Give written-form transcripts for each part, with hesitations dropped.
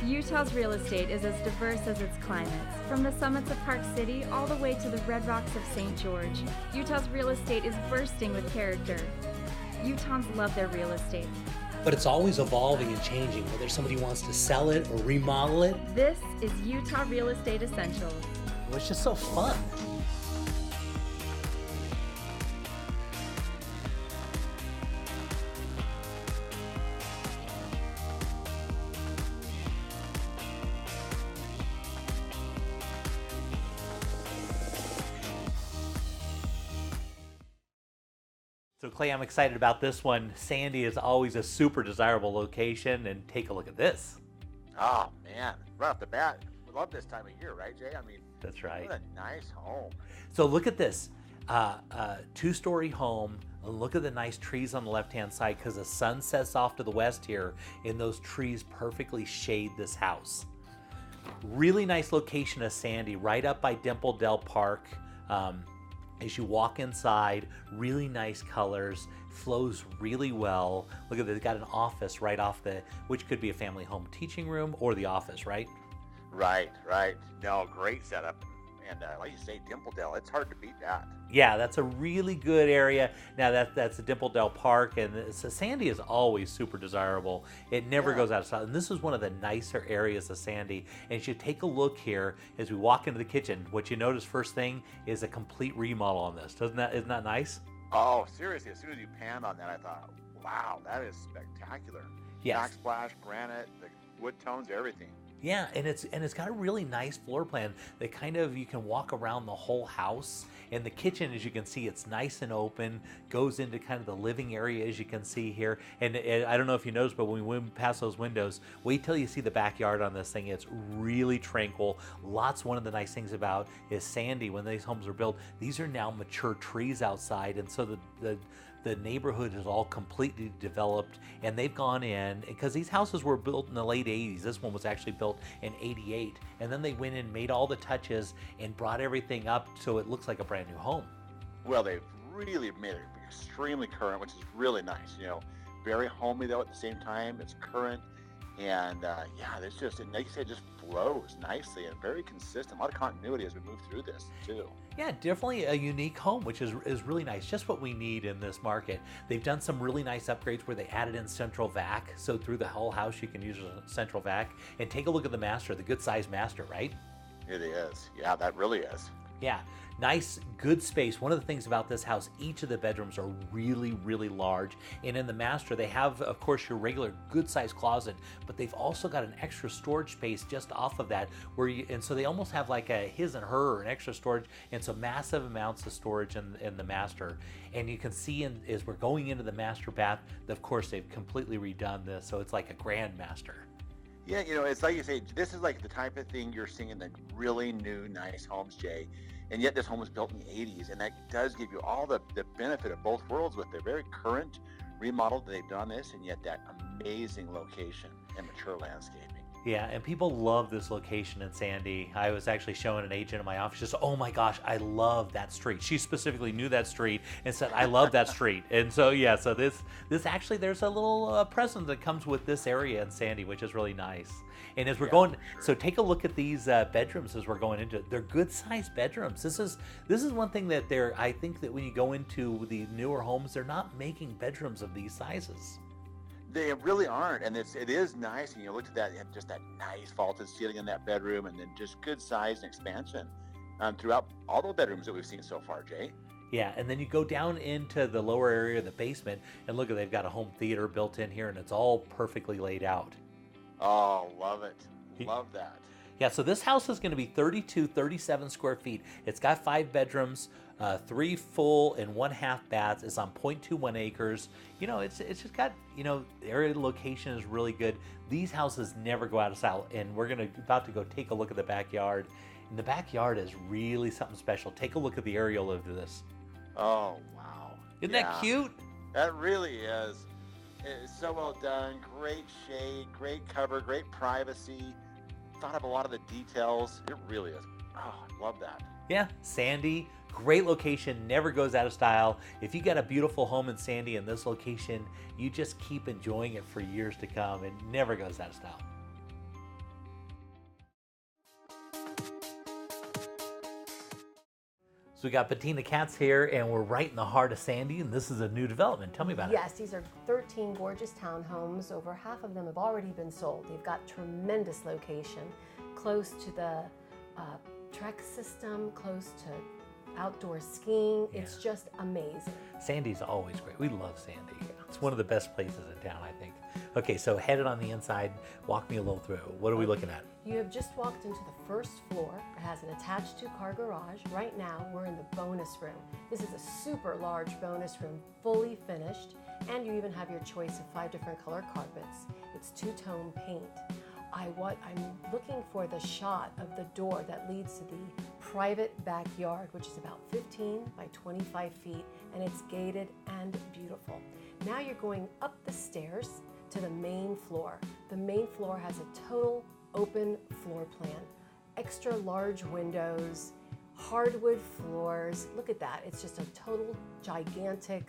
Utah's real estate is as diverse as its climates. From the summits of Park City all the way to the red rocks of St. George, Utah's real estate is bursting with character. Utahns love their real estate. But it's always evolving and changing, whether somebody wants to sell it or remodel it. This is Utah Real Estate Essentials. Well, it's just so fun. So Clay, I'm excited about this one. Sandy is always a super desirable location, and take a look at this. Oh man, right off the bat, we love this time of year, right, Jay? I mean, that's right. What a nice home. So look at this, two-story home. Look at the nice trees on the left-hand side because the sun sets off to the west here, and those trees perfectly shade this house. Really nice location of Sandy, right up by Dimple Dell Park. As you walk inside, really nice colors, flows really well. Look at they've got an office right off which could be a family home teaching room or the office, right? Right. No, great setup. And like you say, Dimple Dell, it's hard to beat that. Yeah, that's a really good area. Now that's the Dimple Dell Park, and Sandy is always super desirable. It never goes out of style. And this is one of the nicer areas of Sandy. And as you take a look here, as we walk into the kitchen, what you notice first thing is a complete remodel on this. Isn't that nice? Oh, seriously, as soon as you panned on that, I thought, wow, that is spectacular. Yes. Backsplash, granite, the wood tones, everything. Yeah, and it's got a really nice floor plan that kind of you can walk around the whole house. And the kitchen, as you can see, it's nice and open, goes into kind of the living area, as you can see here. And I don't know if you noticed, but when we went past those windows, wait till you see the backyard on this thing. It's really tranquil. One of the nice things about is Sandy, when these homes are built, these are now mature trees outside, and so the neighborhood is all completely developed, and they've gone in, because these houses were built in the late 80s. This one was actually built in 88, and then they went in, made all the touches, and brought everything up so it looks like a brand new home. Well, they've really made it extremely current, which is really nice. Very homey though at the same time. It's current, and it's just, and like you said, it just flows nicely and very consistent. A lot of continuity as we move through this too. Yeah, definitely a unique home, which is really nice. Just what we need in this market. They've done some really nice upgrades where they added in central vac. So through the whole house, you can use a central vac. And take a look at the master, the good sized master, right? It is. Yeah, that really is. Yeah, nice, good space. One of the things about this house, each of the bedrooms are really, really large. And in the master, they have, of course, your regular good-sized closet, but they've also got an extra storage space just off of that, and so they almost have like a his and her, or an extra storage, and so massive amounts of storage in the master. And you can see as we're going into the master bath, of course, they've completely redone this, so it's like a grand master. Yeah, it's like you say, this is like the type of thing you're seeing in the really new, nice homes, Jay. And yet this home was built in the 80s, and that does give you all the benefit of both worlds with the very current remodel that they've done this, and yet that amazing location and mature landscaping. Yeah, and people love this location in Sandy. I was actually showing an agent in my office, just, oh my gosh, I love that street. She specifically knew that street and said, I love that street. And so, yeah, so this actually, there's a little present that comes with this area in Sandy, which is really nice. And as we're going, so take a look at these bedrooms as we're going into it. They're good-sized bedrooms. This is one thing that I think that when you go into the newer homes, they're not making bedrooms of these sizes. They really aren't, and it is nice. And you look at that, and just that nice vaulted ceiling in that bedroom, and then just good size and expansion throughout all the bedrooms that we've seen so far, Jay. Yeah, and then you go down into the lower area of the basement, and look, they've got a home theater built in here, and it's all perfectly laid out. Oh, love it. Love that. Yeah, so this house is going to be 37 square feet. It's got 5 bedrooms, 3 full and 1 half baths. It's on 0.21 acres. It's just got, the area location is really good. These houses never go out of style, and we're about to go take a look at the backyard. And the backyard is really something special. Take a look at the aerial of this. Oh, wow. Isn't that cute? That really is. It's so well done. Great shade, great cover, great privacy. Thought of a lot of the details. It really is. Oh, I love that. Yeah, Sandy, great location, never goes out of style. If you got a beautiful home in Sandy in this location, you just keep enjoying it for years to come. It never goes out of style. So we got Patina Cats here, and we're right in the heart of Sandy, and this is a new development. Tell me about it. Yes, these are 13 gorgeous townhomes. Over half of them have already been sold. They've got tremendous location, close to the Trek system, close to outdoor skiing. Yeah. It's just amazing. Sandy's always great. We love Sandy. It's one of the best places in town, I think. Okay, so headed on the inside, walk me a little through. What are we looking at? You have just walked into the first floor. It has an attached two-car garage. Right now, we're in the bonus room. This is a super large bonus room, fully finished, and you even have your choice of 5 different color carpets. It's two-tone paint. I'm looking for the shot of the door that leads to the private backyard, which is about 15 by 25 feet, and it's gated and beautiful. Now you're going up the stairs to the main floor. The main floor has a total open floor plan, extra large windows, hardwood floors. Look at that. It's just a total gigantic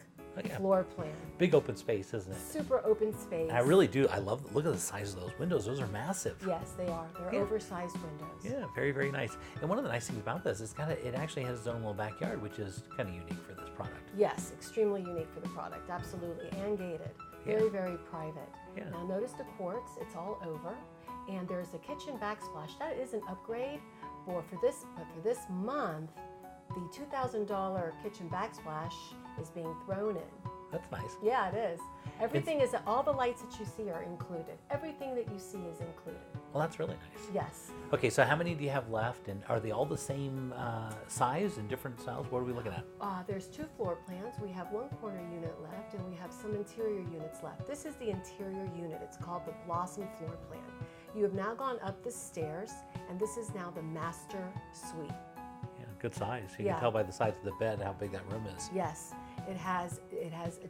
floor plan. Big open space, isn't it? Super open space. And I really do. I love, look at the size of those windows. Those are massive. Yes, they are. They're oversized windows. Yeah, very, very nice. And one of the nice things about this is it actually has its own little backyard, which is kind of unique for this product. Yes, extremely unique for the product, absolutely, and gated. Very, very private. Yeah. Now notice the quartz, it's all over, and there's a kitchen backsplash. That is an upgrade, but for this month, the $2,000 kitchen backsplash is being thrown in. That's nice. Yeah, it is. Everything is, all the lights that you see are included. Everything that you see is included. Well, that's really nice. Yes. Okay, so how many do you have left, and are they all the same size and different styles? What are we looking at? There's 2 floor plans. We have 1 corner unit left, and we have some interior units left. This is the interior unit. It's called the Blossom floor plan. You have now gone up the stairs, and this is now the master suite. Yeah, good size. You can tell by the size of the bed how big that room is. Yes, it has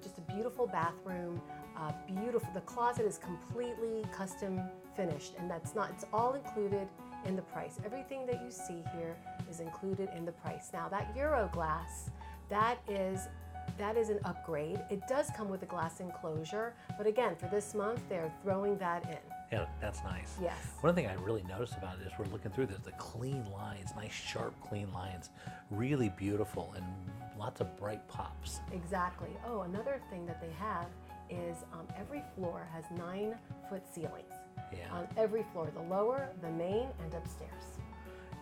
just a beautiful bathroom. Beautiful. The closet is completely custom finished, and it's all included in the price. Everything that you see here is included in the price. Now that Euro glass, that is an upgrade. It does come with a glass enclosure, but again, for this month, they're throwing that in. Yeah, that's nice. Yes. One thing I really noticed about it is we're looking through this, the clean lines, nice sharp clean lines, really beautiful, and lots of bright pops. Exactly. Oh, another thing that they have is every floor has 9-foot ceilings. Yeah. On every floor, the lower, the main, and upstairs.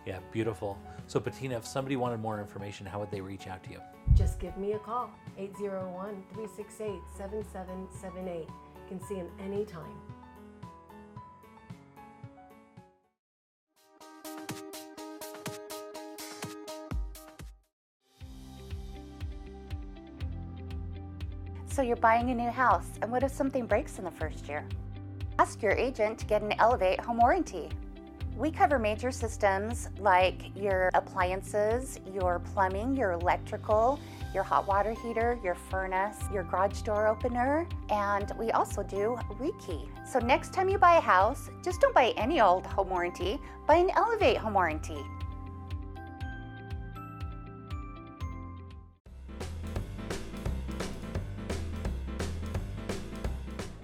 Yeah, beautiful. So Patina, if somebody wanted more information, how would they reach out to you? Just give me a call, 801-368-7778. You can see them anytime. So you're buying a new house, and what if something breaks in the first year? Ask your agent to get an Elevate home warranty. We cover major systems like your appliances, your plumbing, your electrical, your hot water heater, your furnace, your garage door opener, and we also do rekey. So next time you buy a house, just don't buy any old home warranty, buy an Elevate home warranty.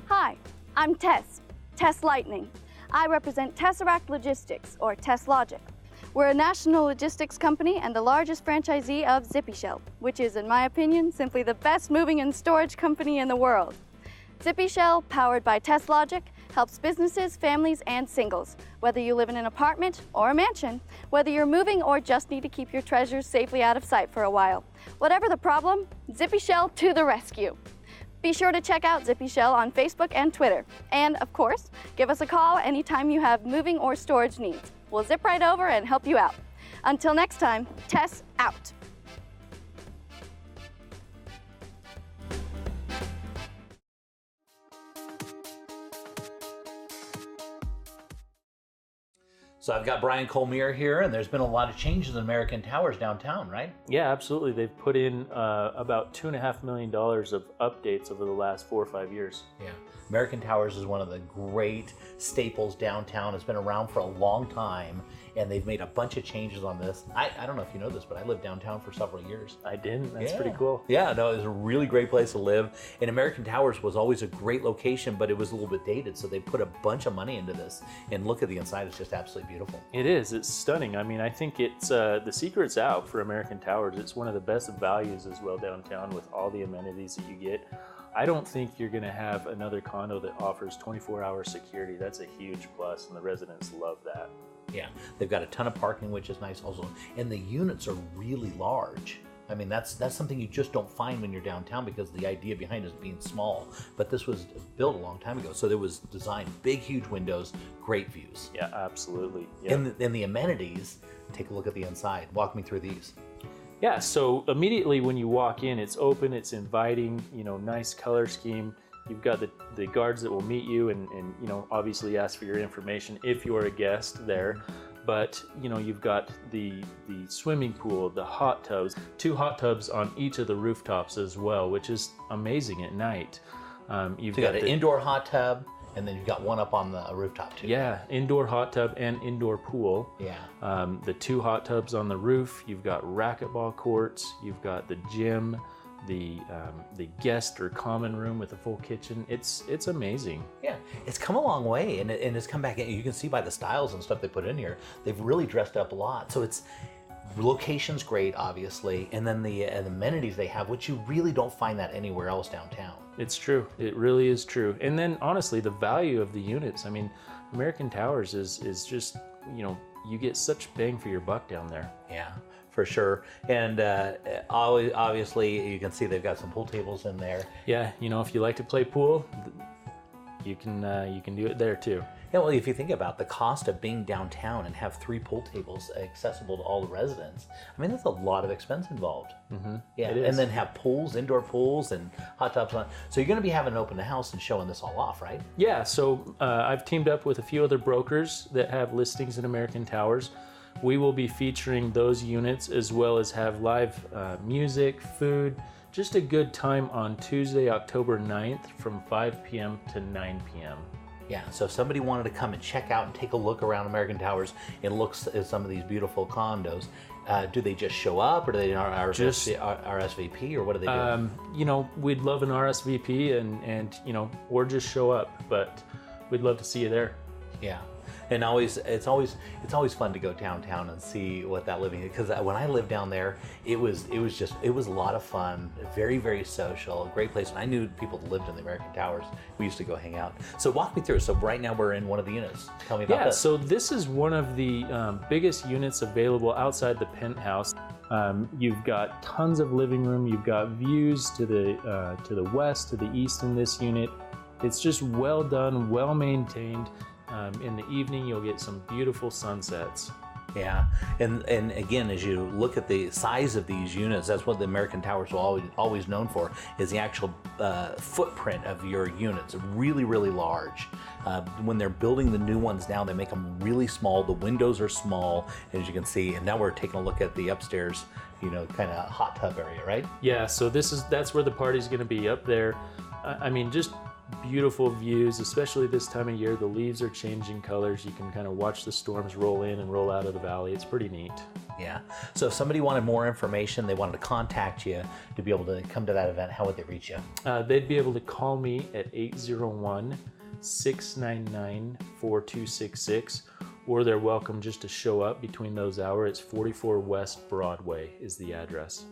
Hi, I'm Tess Lightning. I represent Tesseract Logistics, or TessLogic. We're a national logistics company and the largest franchisee of ZippyShell, which is, in my opinion, simply the best moving and storage company in the world. ZippyShell, powered by TessLogic, helps businesses, families, and singles, whether you live in an apartment or a mansion, whether you're moving or just need to keep your treasures safely out of sight for a while. Whatever the problem, ZippyShell to the rescue. Be sure to check out ZippyShell on Facebook and Twitter. And, of course, give us a call anytime you have moving or storage needs. We'll zip right over and help you out. Until next time, Tess out. So I've got Brian Colmier here, and there's been a lot of changes in American Towers downtown, right? Yeah, absolutely. They've put in about $2.5 million of updates over the last 4 or 5 years. Yeah. American Towers is one of the great staples downtown. It's been around for a long time, and they've made a bunch of changes on this. I don't know if you know this, but I lived downtown for several years. I didn't. That's Yeah. pretty cool. Yeah, no, it was a really great place to live. And American Towers was always a great location, but it was a little bit dated, so they put a bunch of money into this. And look at the inside, it's just absolutely beautiful. It is. It's stunning. I mean, I think it's the secret's out for American Towers. It's one of the best values as well downtown with all the amenities that you get. I don't think you're going to have another condo that offers 24-hour security. That's a huge plus, and the residents love that. Yeah, they've got a ton of parking, which is nice also. And the units are really large. I mean, that's something you just don't find when you're downtown, because the idea behind it is being small. But this was built a long time ago, so there was designed big, huge windows, great views. Yeah, absolutely. Yeah. And the amenities, take a look at the inside. Walk me through these. Yeah, so immediately when you walk in, it's open, it's inviting, nice color scheme. You've got the guards that will meet you and obviously ask for your information if you're a guest there. But, you've got the swimming pool, the hot tubs, 2 hot tubs on each of the rooftops as well, which is amazing at night. You've got an indoor hot tub, and then you've got one up on the rooftop too. Yeah, indoor hot tub and indoor pool. Yeah. The 2 hot tubs on the roof. You've got racquetball courts. You've got the gym, the guest or common room with a full kitchen. It's amazing. Yeah, it's come a long way, and it's come back in. You can see by the styles and stuff they put in here, they've really dressed up a lot. So it's location's great, obviously, and then the amenities they have, which you really don't find that anywhere else downtown. It's true. It really is true. And then honestly, the value of the units. I mean, American Towers is just, you get such bang for your buck down there. Yeah, for sure. And obviously, you can see they've got some pool tables in there. Yeah, if you like to play pool, you can do it there too. Yeah, well, if you think about the cost of being downtown and have 3 pool tables accessible to all the residents, I mean, that's a lot of expense involved. Mm-hmm. Yeah, it is. And then have pools, indoor pools, and hot tubs on. So you're going to be having an open house and showing this all off, right? Yeah, so I've teamed up with a few other brokers that have listings in American Towers. We will be featuring those units as well as have live music, food, just a good time on Tuesday, October 9th from 5 p.m. to 9 p.m. Yeah, so if somebody wanted to come and check out and take a look around American Towers and look at some of these beautiful condos, do they just show up, or do they RSVP, or what do they do? We'd love an RSVP and or just show up, but we'd love to see you there. Yeah. And it's always fun to go downtown and see what that living is, because when I lived down there, it was a lot of fun, very, very social, a great place. And I knew people that lived in the American Towers. We used to go hang out. So walk me through. So right now we're in one of the units. Tell me about this. So this is one of the biggest units available outside the penthouse. You've got tons of living room. You've got views to the west, to the east in this unit. It's just well done, well maintained. In the evening, you'll get some beautiful sunsets. Yeah, and again, as you look at the size of these units, that's what the American Towers are always known for, is the actual footprint of your units. Really, really large. When they're building the new ones now, they make them really small. The windows are small, as you can see. And now we're taking a look at the upstairs, kind of hot tub area, right? Yeah, so that's where the party's going to be, up there. I mean, just beautiful views, especially this time of year. The leaves are changing colors. You can kind of watch the storms roll in and roll out of the valley. It's pretty neat. Yeah. So if somebody wanted more information, they wanted to contact you to be able to come to that event, how would they reach you? They'd be able to call me at 801-699-4266, or they're welcome just to show up between those hours. It's 44 West Broadway is the address.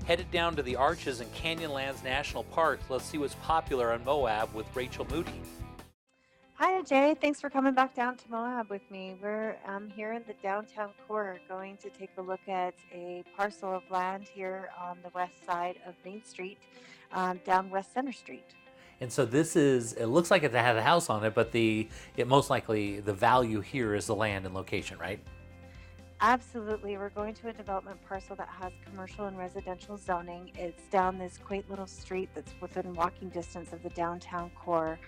Headed down to the Arches and Canyonlands National Park. Let's see what's popular on Moab with Rachel Moody. Hi, Jay. Thanks for coming back down to Moab with me. We're here in the downtown core, going to take a look at a parcel of land here on the west side of Main Street, down West Center Street. And so it looks like it has a house on it, but most likely the value here is the land and location, right? Absolutely. We're going to a development parcel that has commercial and residential zoning. It's down this quaint little street that's within walking distance of the downtown core.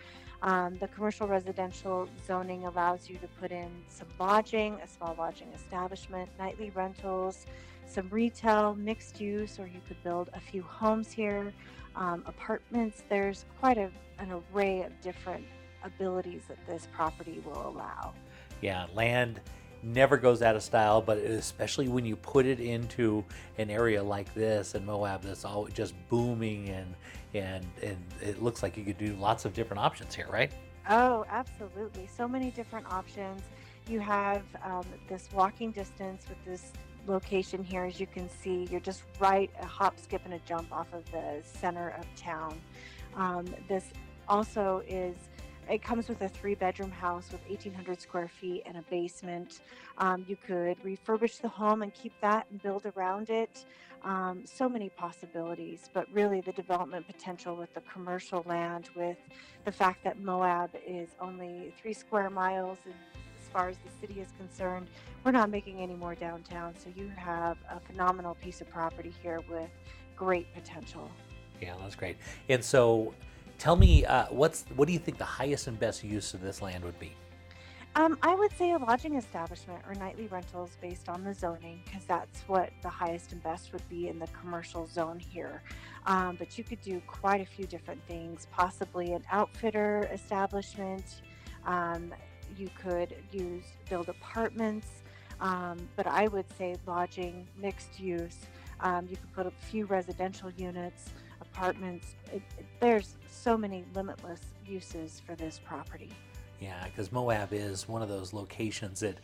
The commercial residential zoning allows you to put in some lodging, a small lodging establishment, nightly rentals, some retail, mixed use, or you could build a few homes here, apartments. There's quite an array of different abilities that this property will allow. Yeah, land never goes out of style, but especially when you put it into an area like this in Moab that's all just booming, and it looks like you could do lots of different options here, right? Oh, absolutely. So many different options. You have this walking distance with this location here. As you can see, you're just right a hop, skip, and a jump off of the center of town. This also it comes with a 3-bedroom house with 1,800 square feet and a basement. You could refurbish the home and keep that and build around it. So many possibilities, but really the development potential with the commercial land, with the fact that Moab is only 3 square miles as far as the city is concerned. We're not making any more downtown, so you have a phenomenal piece of property here with great potential. Yeah, that's great. And so tell me, what do you think the highest and best use of this land would be? I would say a lodging establishment or nightly rentals based on the zoning, because that's what the highest and best would be in the commercial zone here. But you could do quite a few different things, possibly an outfitter establishment. You could build apartments, but I would say lodging, mixed use. You could put a few residential units, apartments. There's so many limitless uses for this property. Yeah, because Moab is one of those locations that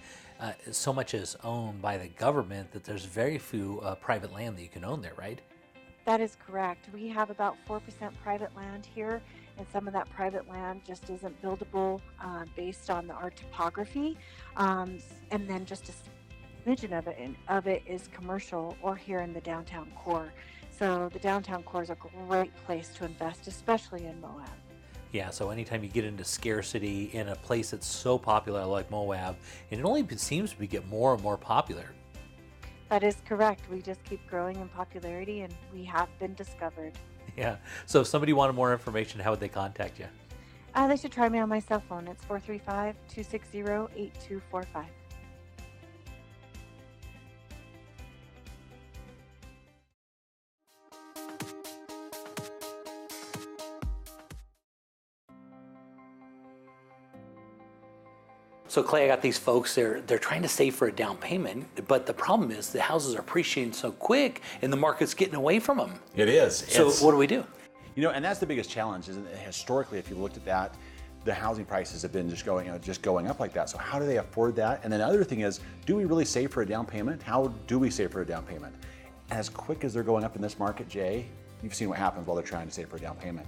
so much is owned by the government that there's very few private land that you can own there, right? That is correct. We have about 4% private land here, and some of that private land just isn't buildable based on our topography. And then just a smidgen of it is commercial or here in the downtown core. So the downtown core is a great place to invest, especially in Moab. Yeah, so anytime you get into scarcity in a place that's so popular like Moab, and it only seems to get more and more popular. That is correct. We just keep growing in popularity, and we have been discovered. Yeah, so if somebody wanted more information, how would they contact you? They should try me on my cell phone. It's 435-260-8245. So Clay, I got these folks, they're trying to save for a down payment, but the problem is the houses are appreciating so quick and the market's getting away from them. It is. So what do we do? You know, and that's the biggest challenge, isn't it? Historically, if you looked at that, the housing prices have been just going up like that. So how do they afford that? And then the other thing is, do we really save for a down payment? How do we save for a down payment? As quick as they're going up in this market, Jay, you've seen what happens while they're trying to save for a down payment.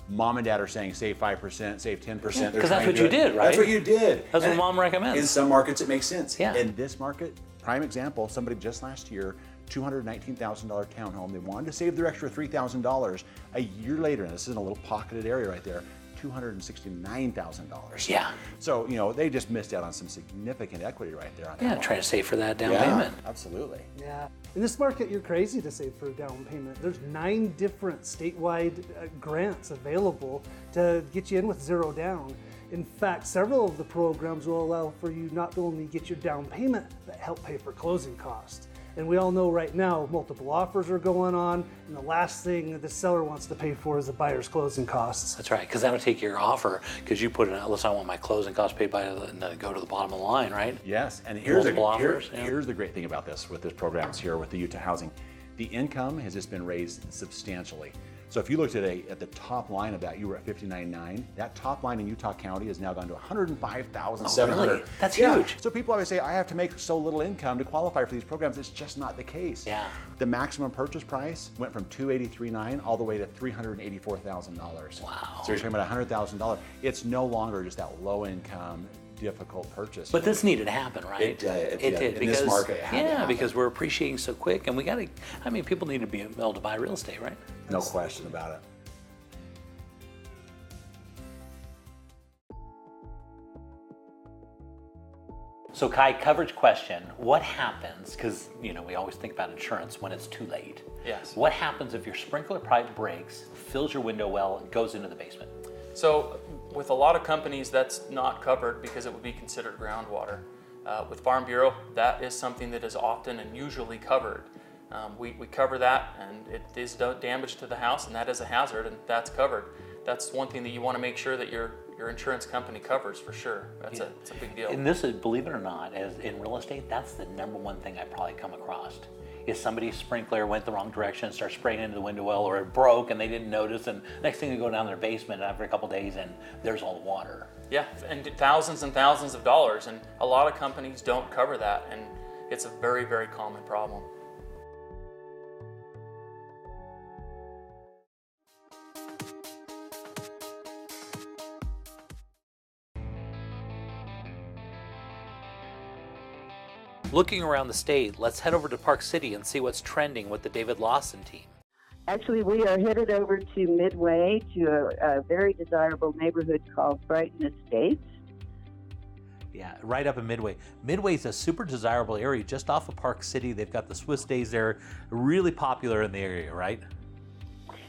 Mom and dad are saying save 5%, save 10%. Because that's what you did, right? That's what you did. That's what mom recommends. In some markets, it makes sense. Yeah. In this market, prime example, somebody just last year, $219,000 townhome. They wanted to save their extra $3,000. A year later, and this is in a little pocketed area right there, $269,000. Yeah. So, you know, they just missed out on some significant equity right there. On Yeah, that trying to save for that down yeah, payment. Absolutely. Yeah. In this market, you're crazy to save for a down payment. There's 9 different statewide grants available to get you in with zero down. In fact, several of the programs will allow for you not only get your down payment, but help pay for closing costs. And we all know right now multiple offers are going on, and the last thing the seller wants to pay for is the buyer's closing costs. That's right, because that'll take your offer, because you put it, listen, I want my closing costs paid by, and go to the bottom of the line, right? Yes, and here's Here's the great thing about this, with this programs here with the Utah Housing. The income has just been raised substantially. So if you looked at the top line of that, you were at $59,900. That top line in Utah County has now gone to $105,700. Oh, really? That's huge. So people always say, I have to make so little income to qualify for these programs. It's just not the case. Yeah. The maximum purchase price went from $283,900 all the way to $384,000. Wow. So you're talking about $100,000. It's no longer just that low income, difficult purchase. But this needed to happen, right? It did. In Because, this market it had to happen. because we're appreciating so quick, and we got to, I mean, people need to be able to buy real estate, right? No question about it. So Kai, coverage question, what happens, because we always think about insurance when it's too late. Yes. What happens if your sprinkler pipe breaks, fills your window well, and goes into the basement? So with a lot of companies, that's not covered because it would be considered groundwater. With Farm Bureau, that is something that is often and usually covered. We cover that, and it is damage to the house, and that is a hazard, and that's covered. That's one thing that you want to make sure that your insurance company covers for sure. It's a big deal. And this is, believe it or not, as in real estate, that's the number one thing I probably come across. Is somebody's sprinkler went the wrong direction and started spraying into the window well, or it broke and they didn't notice, and next thing they go down their basement after a couple days and there's all the water. Yeah, and thousands of dollars, and a lot of companies don't cover that, and it's a very, very common problem. Looking around the state, let's head over to Park City and see what's trending with the David Lawson team. Actually, we are headed over to Midway to a very desirable neighborhood called Brighton Estates. Yeah, right up in Midway. Midway's a super desirable area just off of Park City. They've got the Swiss Days there, really popular in the area, right?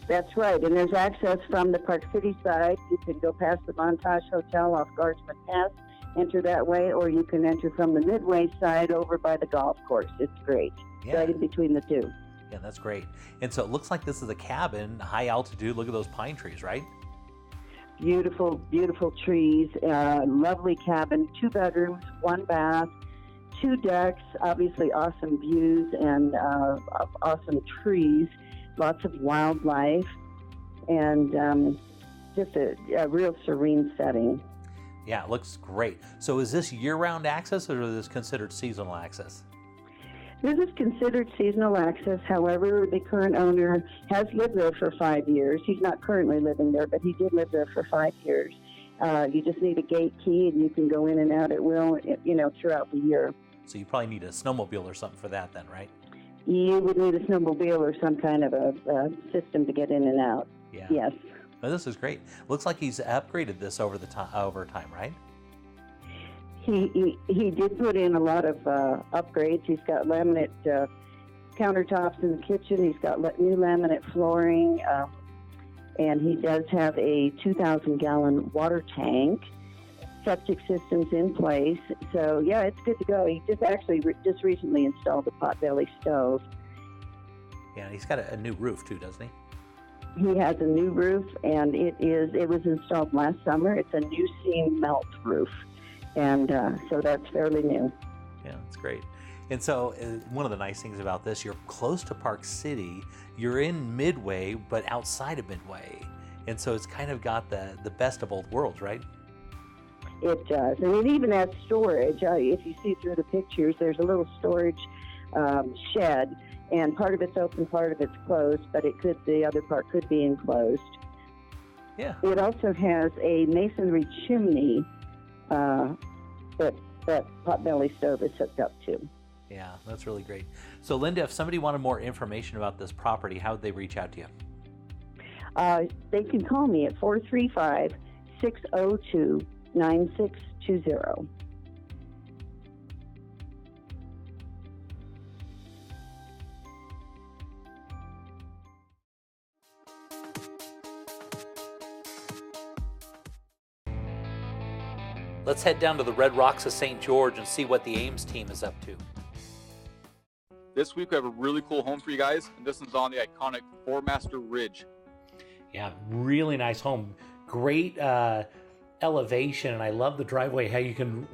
That's right, and there's access from the Park City side. You can go past the Montage Hotel off Guardsman Pass, enter that way, or you can enter from the Midway side over by the golf course. It's great, right in between the two. Yeah, that's great. And so it looks like this is a cabin, high altitude. Look at those pine trees, right? Beautiful, beautiful trees, lovely cabin, 2 bedrooms, 1 bath, 2 decks, obviously awesome views and awesome trees, lots of wildlife, and just a real serene setting. Yeah, it looks great. So is this year-round access or is this considered seasonal access? This is considered seasonal access. However, the current owner has lived there for 5 years. He's not currently living there, but he did live there for 5 years. You just need a gate key, and you can go in and out at will, throughout the year. So you probably need a snowmobile or something for that then, right? You would need a snowmobile or some kind of a system to get in and out. Yeah. Yes. Oh, this is great. Looks like he's upgraded this over time, right? He did put in a lot of upgrades. He's got laminate countertops in the kitchen. He's got new laminate flooring, and he does have a 2,000-gallon water tank. Septic systems in place. So yeah, it's good to go. He just recently installed a potbelly stove. Yeah, he's got a new roof too, doesn't he? He has a new roof, and it was installed last summer. It's a new seam melt roof, and so that's fairly new. Yeah, that's great. And so one of the nice things about this, you're close to Park City. You're in Midway, but outside of Midway, and so it's kind of got the best of both worlds, right? It does, and it even has storage. If you see through the pictures, there's a little storage shed, and part of it's open, part of it's closed, but the other part could be enclosed. Yeah. It also has a masonry chimney that potbelly stove is hooked up to. Yeah, that's really great. So Linda, if somebody wanted more information about this property, how would they reach out to you? They can call me at 435-602-9620. Let's head down to the Red Rocks of St. George and see what the Ames team is up to. This week we have a really cool home for you guys, and this one's on the iconic Four Master Ridge. Yeah, really nice home. Great elevation, and I love the driveway, how you can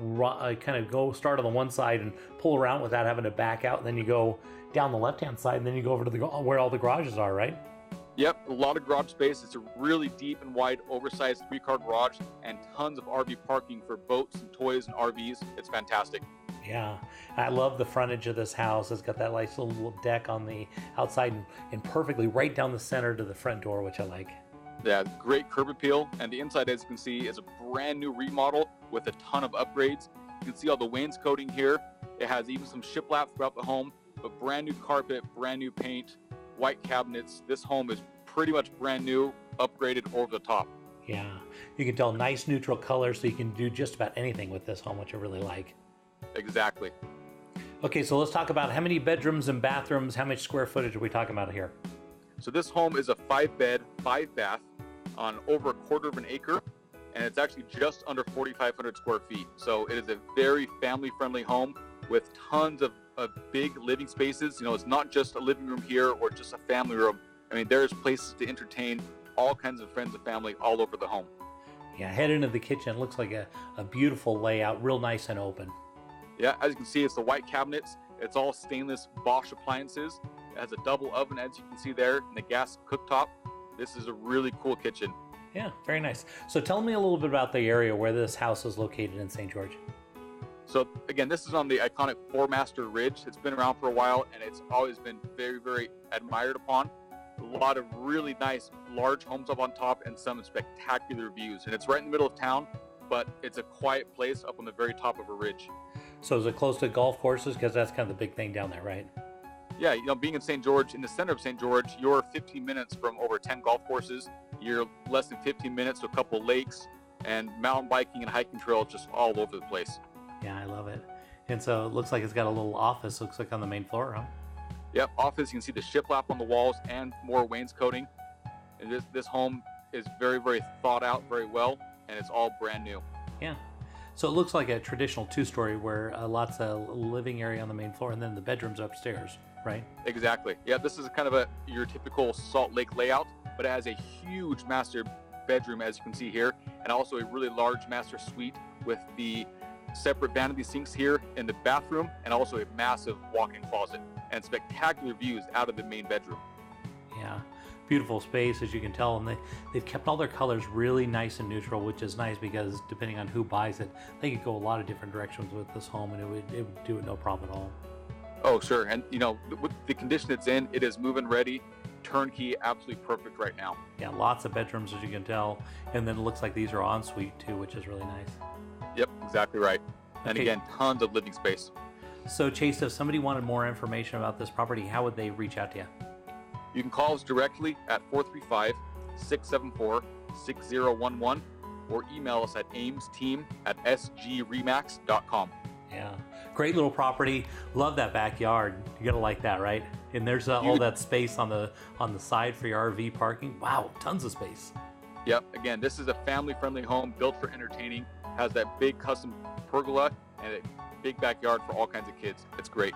kind of go start on the one side and pull around without having to back out, and then you go down the left-hand side, and then you go over to where all the garages are, right? Yep, a lot of garage space. It's a really deep and wide, oversized 3-car garage and tons of RV parking for boats and toys and RVs. It's fantastic. Yeah, I love the frontage of this house. It's got that nice little deck on the outside and perfectly right down the center to the front door, which I like. Yeah, great curb appeal, and the inside, as you can see, is a brand new remodel with a ton of upgrades. You can see all the wainscoting here. It has even some shiplap throughout the home, but brand new carpet, brand new paint, white cabinets. This home is pretty much brand new, upgraded over the top. Yeah, you can tell nice neutral colors, so you can do just about anything with this home, which I really like. Exactly. Okay, so let's talk about how many bedrooms and bathrooms, how much square footage are we talking about here? So this home is a 5-bed, 5-bath on over a quarter of an acre, and it's actually just under 4,500 square feet. So it is a very family-friendly home with tons of big living spaces. You know, it's not just a living room here or just a family room. I mean, there's places to entertain all kinds of friends and family all over the home. Yeah, head into the kitchen. It looks like a beautiful layout, real nice and open. Yeah, as you can see, it's the white cabinets. It's all stainless Bosch appliances. It has a double oven, as you can see there, and the gas cooktop. This is a really cool kitchen. Yeah, very nice. So tell me a little bit about the area where this house is located in St. George. So again, this is on the iconic Four Master Ridge. It's been around for a while, and it's always been very, very admired upon. A lot of really nice, large homes up on top and some spectacular views. And it's right in the middle of town, but it's a quiet place up on the very top of a ridge. So is it close to golf courses? Because that's kind of the big thing down there, right? Yeah, you know, being in St. George, in the center of St. George, you're 15 minutes from over 10 golf courses. You're less than 15 minutes to a couple lakes, and mountain biking and hiking trails just all over the place. Yeah, I love it. And so it looks like it's got a little office, looks like on the main floor, huh? Yep, office, you can see the shiplap on the walls and more wainscoting. And this home is very, very thought out very well, and it's all brand new. Yeah. So it looks like a traditional two-story where lots of living area on the main floor and then the bedrooms upstairs, right? Exactly. Yeah, this is kind of your typical Salt Lake layout, but it has a huge master bedroom, as you can see here, and also a really large master suite with the separate vanity sinks here in the bathroom, and also a massive walk-in closet and spectacular views out of the main bedroom. Yeah, beautiful space, as you can tell, and they've kept all their colors really nice and neutral, which is nice because depending on who buys it, they could go a lot of different directions with this home, and it would do it no problem at all. Oh, sure. And you know, with the condition it's in, it is move-in ready, turnkey, absolutely perfect right now. Yeah, lots of bedrooms, as you can tell, and then it looks like these are ensuite too, which is really nice. Yep, exactly right. And Okay. again, tons of living space. So Chase, if somebody wanted more information about this property, how would they reach out to you? You can call us directly at 435-674-6011 or email us at aimsteam@sgremax.com. Yeah, great little property. Love that backyard. You gotta like that, right? And there's all that space on the side for your RV parking. Wow, tons of space. Yep, again, this is a family-friendly home built for entertaining, has that big custom pergola and a big backyard for all kinds of kids. It's great.